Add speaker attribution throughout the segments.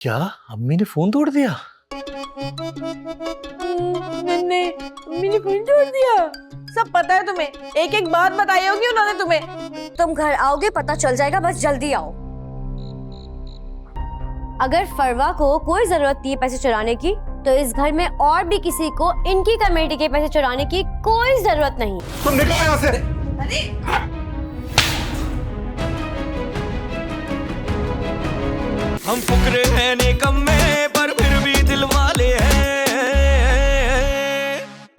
Speaker 1: क्या अम्मी ने फोन तोड़ दिया?
Speaker 2: मैंने अम्मी ने फोन तोड़ दिया। सब पता है तुम्हें, एक एक बात बताई होगी उन्होंने तुम्हें।
Speaker 3: तुम घर आओगे पता चल जाएगा, बस जल्दी आओ। अगर फरवा को कोई जरूरत थी पैसे चुराने की तो इस घर में और भी किसी को इनकी कमेटी के पैसे चुराने की कोई जरूरत नहीं।
Speaker 4: तुम निकलो यहाँ से।
Speaker 2: अरे
Speaker 5: हम फुकरे हैं निकम्मे पर फिर भी दिल वाले हैं।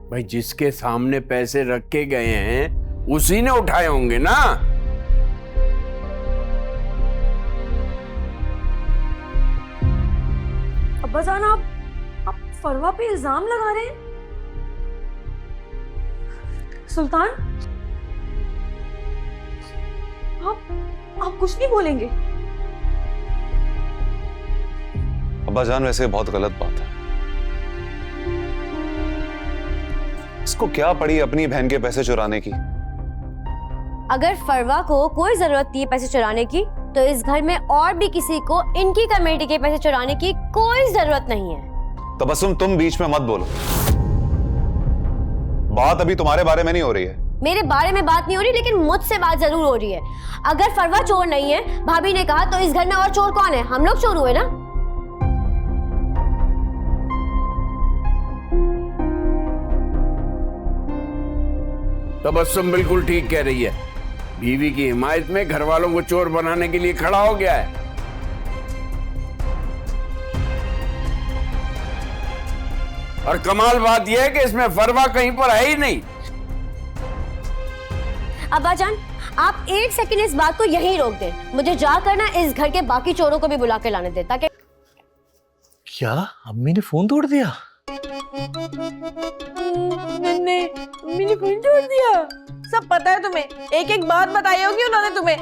Speaker 6: भाई जिसके सामने पैसे रख के गए हैं उसी ने उठाए होंगे ना।
Speaker 3: अब्बाजान आप फरवा पे इल्जाम लगा रहे हैं? सुल्तान आप कुछ नहीं बोलेंगे?
Speaker 4: अब्बाजान वैसे बहुत गलत बात है। इसको क्या पड़ी अपनी बहन के पैसे चुराने की?
Speaker 3: अगर फरवा को कोई जरूरत थी पैसे चुराने की तो इस घर में और भी किसी को इनकी कमेटी के पैसे चुराने की कोई जरूरत नहीं है।
Speaker 4: तबस्सुम तुम बीच में मत बोलो, बात अभी तुम्हारे बारे में नहीं हो रही है।
Speaker 3: मेरे बारे में बात नहीं हो रही, लेकिन मुझसे बात जरूर हो रही है। अगर फरवा चोर नहीं है, भाभी ने कहा, तो इस घर में और चोर कौन है? हम लोग चोर हुए ना।
Speaker 6: तबस्सुम बिल्कुल ठीक कह रही है। बीवी की हिमायत में घर वालों को चोर बनाने के लिए खड़ा हो गया है। और कमाल बात यह है कि इसमें फरवा कहीं पर है ही नहीं।
Speaker 3: अब्बाजान आप एक सेकंड इस बात को यहीं रोक दें। मुझे जाकर ना इस घर के बाकी चोरों को भी बुला के लाने दे, ताकि
Speaker 1: क्या अम्मी ने फोन तोड़ दिया?
Speaker 2: मैंने अम्मी ने फोन तोड़ दिया। सब पता है तुम्हें, एक एक बात बताई होगी उन्होंने तुम्हें।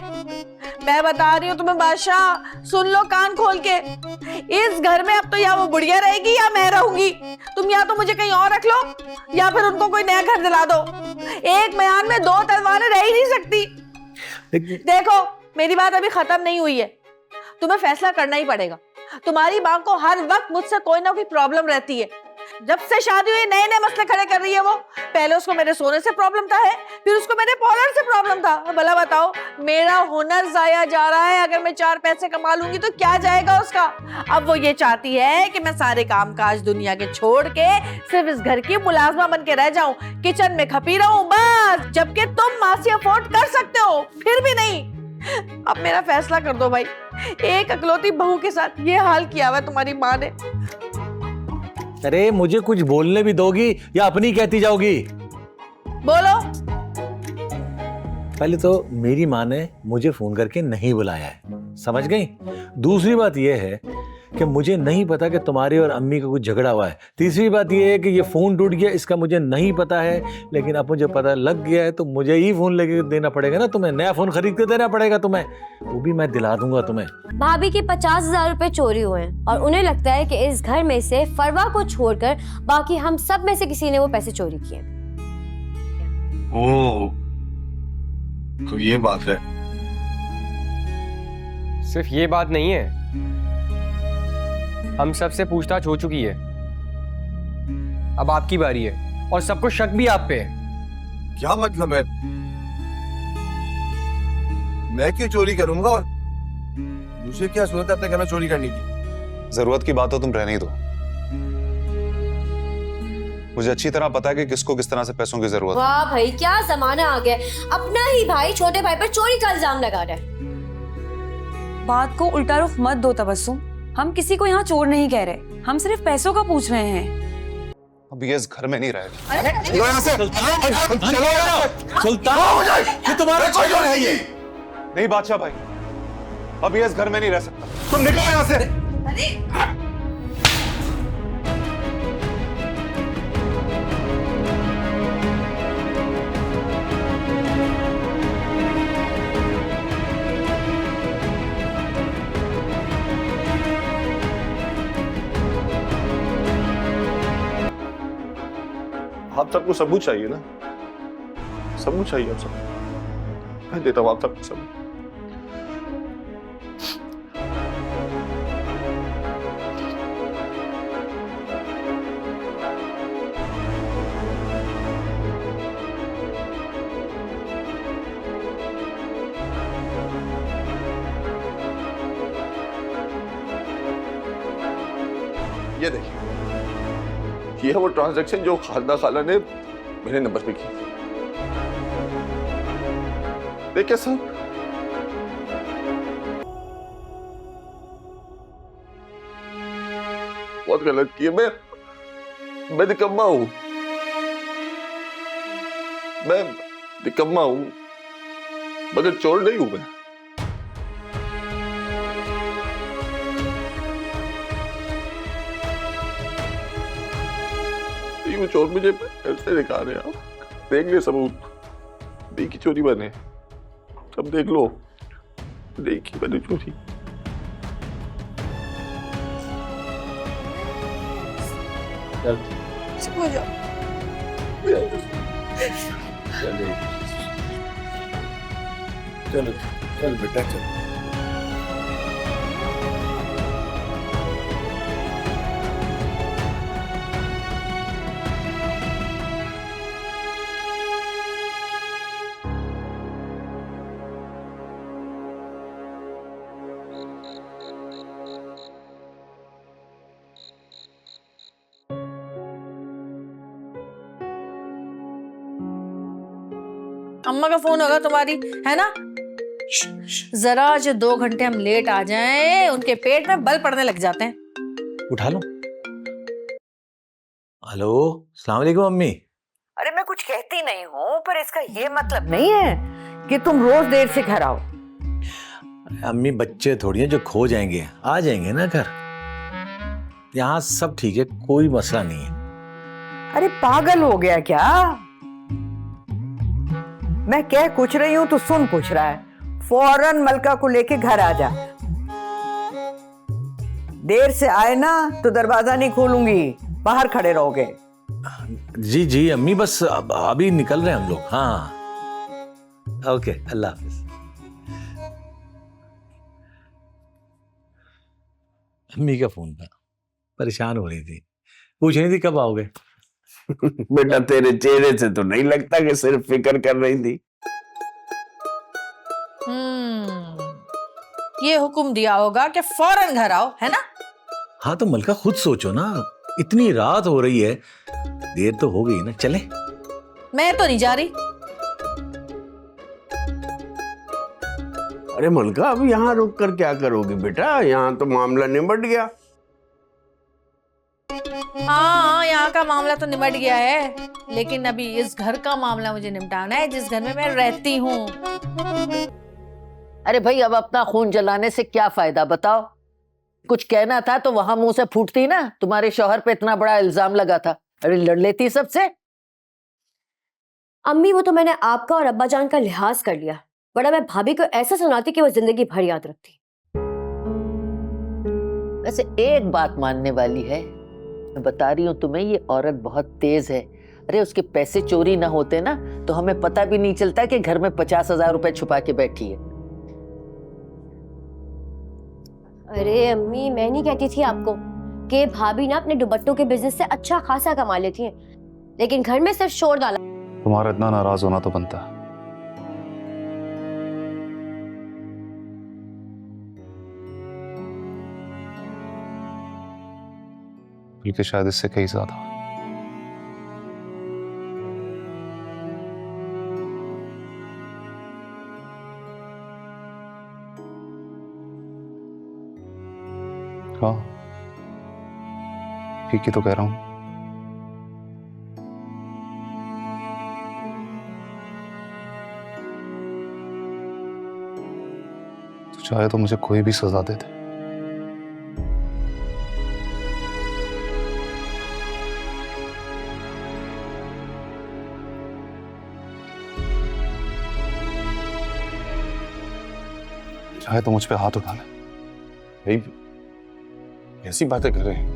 Speaker 2: मैं बता रही हूँ तुम्हें बादशाह, सुन लो कान खोल के। इस घर में अब तो या वो बुढ़िया रहेगी या मैं रहूंगी। तुम या तो मुझे कहीं और रख लो या फिर उनको कोई नया घर दिला दो। एक म्यान में दो तलवारें रह ही नहीं सकती। देखो मेरी बात अभी खत्म नहीं हुई है, तुम्हें फैसला करना ही पड़ेगा। तुम्हारी माँ को हर वक्त मुझसे कोई ना कोई प्रॉब्लम रहती है। जब से शादी हुई नए नए मसले खड़े कर रही है वो। पहले उसको मेरे सोने से प्रॉब्लम था है, फिर उसको मेरे पॉलर से प्रॉब्लम था। भला बताओ, मेरा हुनर जाया जा रहा है। अगर मैं 4 पैसे कमा लूंगी तो क्या जाएगा उसका। अब वो ये चाहती है कि मैं सारे कामकाज दुनिया के छोड़ के सिर्फ इस घर की मुलाजमा बन के रह जाऊं, किचन में खपी रहूं बस। जबकि तुम मासी अफोर्ड कर सकते हो, फिर भी नहीं। अब मेरा फैसला कर दो भाई। एक अकलौती बहू के साथ ये हाल किया हुआ तुम्हारी माँ ने।
Speaker 1: अरे मुझे कुछ बोलने भी दोगी या अपनी कहती जाओगी?
Speaker 2: बोलो।
Speaker 1: पहले तो मेरी माँ ने मुझे फोन करके नहीं बुलाया है, समझ गई? दूसरी बात यह है कि मुझे नहीं पता कि तुम्हारी और अम्मी का कुछ झगड़ा हुआ है। तीसरी बात यह है कि ये फोन टूट गया, इसका मुझे नहीं पता है। लेकिन अब मुझे पता लग गया है तो मुझे ही फोन लेके देना पड़ेगा ना तुम्हें। नया फोन खरीद के देना पड़ेगा तुम्हें, वो भी मैं दिला दूंगा तुम्हें।
Speaker 3: भाभी के 50,000 रुपए चोरी हुए हैं और उन्हें लगता है कि इस घर में से फरवा को छोड़कर बाकी हम सब में से किसी ने वो पैसे चोरी किए।
Speaker 4: ओह, तो ये बात है।
Speaker 7: सिर्फ ये बात नहीं है, हम सबसे पूछताछ हो चुकी है। अब आपकी बारी है और सबको शक भी आप पे है।
Speaker 4: क्या मतलब है? मैं क्यों चोरी करूंगा और मुझे क्या जरूरत है अपने घर में चोरी करने की? जरूरत की बात हो तुम रहने ही दो। मुझे अच्छी तरह पता है कि किसको किस तरह से पैसों की जरूरत है।
Speaker 3: वाह भाई, क्या जमाना आ गया। अपना ही भाई छोटे भाई पर चोरी का इल्जाम लगा रहा है।
Speaker 8: बात को उल्टा रुख मत दो तबस्सुम। हम किसी को यहाँ चोर नहीं कह रहे, हम सिर्फ पैसों का पूछ रहे हैं।
Speaker 4: अब ये इस घर में नहीं रहेगा।
Speaker 1: सुल्तान,
Speaker 4: ये तुम्हारा कोई है ये? नहीं बादशाह भाई, अब ये इस घर में नहीं रह सकता। तुम निकलो यहाँ से। आप सबको सबूत चाहिए ना? सबूत चाहिए आप सबको। मैं देता हूँ आप सबको सबूत। ये देखिए, ये है वो ट्रांजैक्शन जो खालदा खाला ने मेरे नंबर पे की। देखिए सर, बहुत गलत किया। मैं निकम्मा हूं, मैं निकम्मा हूं, मगर चोर नहीं हूं मैं। ये चोर मुझे ऐसे दिखा रहे हैं। आप देख ले सबूत, देखी चोरी बने, सब देख लो, देखी बने चोरी।
Speaker 2: चुप हो जाओ।
Speaker 6: चलो चल बेटा चल।
Speaker 2: अम्मा का फोन होगा तुम्हारी, है ना? जरा जो 2 घंटे हम लेट आ जाएं, उनके पेट में बल पड़ने लग जाते हैं।
Speaker 1: उठा लो। हेलो, अस्सलाम वालेकुम अम्मी।
Speaker 9: अरे मैं कुछ कहती नहीं हूँ, पर इसका ये मतलब नहीं है कि तुम रोज देर से घर आओ।
Speaker 1: अम्मी बच्चे थोड़ी हैं जो खो जाएंगे, आ जाएंगे ना घर। यहाँ सब ठीक है, कोई मसला नहीं है।
Speaker 9: अरे पागल हो गया क्या? मैं कह कुछ रही हूँ तो सुन कुछ रहा है। फौरन मलका को लेके घर आ जा। देर से आए ना तो दरवाजा नहीं खोलूंगी, बाहर खड़े रहोगे।
Speaker 1: जी जी अम्मी, बस अभी निकल रहे हैं हम लोग। हाँ ओके, अल्लाह हाफिज। अम्मी का फोन था, परेशान हो रही थी, पूछ रही थी कब आओगे।
Speaker 6: बेटा तेरे चेहरे से तो नहीं लगता कि सिर्फ फिक्र कर रही थी।
Speaker 2: ये हुक्म दिया होगा कि फौरन घर आओ, है ना?
Speaker 1: हाँ तो मलका खुद सोचो ना, इतनी रात हो रही है, देर तो हो गई ना, चले।
Speaker 2: मैं तो नहीं जा रही।
Speaker 6: अरे मलका अब यहाँ रुक कर क्या करोगी बेटा? यहाँ तो मामला निबट गया।
Speaker 2: हाँ, यहाँ का मामला तो निपट गया है, लेकिन अभी इस घर का मामला मुझे निपटाना है, जिस घर में मैं रहती हूँ।
Speaker 9: अरे भाई, अब अपना खून जलाने से क्या फायदा बताओ? कुछ कहना था तो वहां मुंह से फूटती ना। तुम्हारे शौहर पे इतना बड़ा इल्जाम लगा था, अरे लड़ लेती सबसे।
Speaker 3: अम्मी वो तो मैंने आपका और अब्बा जान का लिहाज कर लिया, बड़ा मैं भाभी को ऐसा सुनाती कि वो जिंदगी भर याद रखती।
Speaker 9: वैसे एक बात मानने वाली है, मैं बता रही हूँ तुम्हें, ये औरत बहुत तेज है। अरे उसके पैसे चोरी ना होते ना तो हमें पता भी नहीं चलता कि घर में 50,000 रुपए छुपा के बैठी है।
Speaker 3: अरे अम्मी, मैं नहीं कहती थी आपको कि भाभी ना अपने दुपट्टों के बिजनेस से अच्छा खासा कमा लेती हैं, लेकिन घर में सिर्फ शोर डाला।
Speaker 10: तुम्हारा इतना नाराज होना तो बनता है। बल्कि शायद इससे कहीं ज्यादा। हाँ ठीक ही तो कह रहा हूं। तो चाहे तो मुझे कोई भी सजा दे दे, चाहे तो मुझ पे हाथ उठा ले।
Speaker 4: भाई ऐसी बातें कर रहे हैं?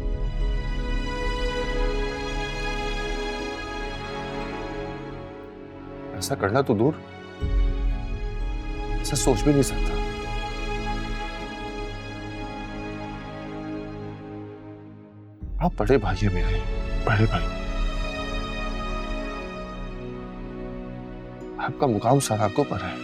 Speaker 4: ऐसा करना तो दूर, ऐसा सोच भी नहीं सकता। आप बड़े भाई हैं मेरे, बड़े भाई। आपका मुकाम सलाखों पर है।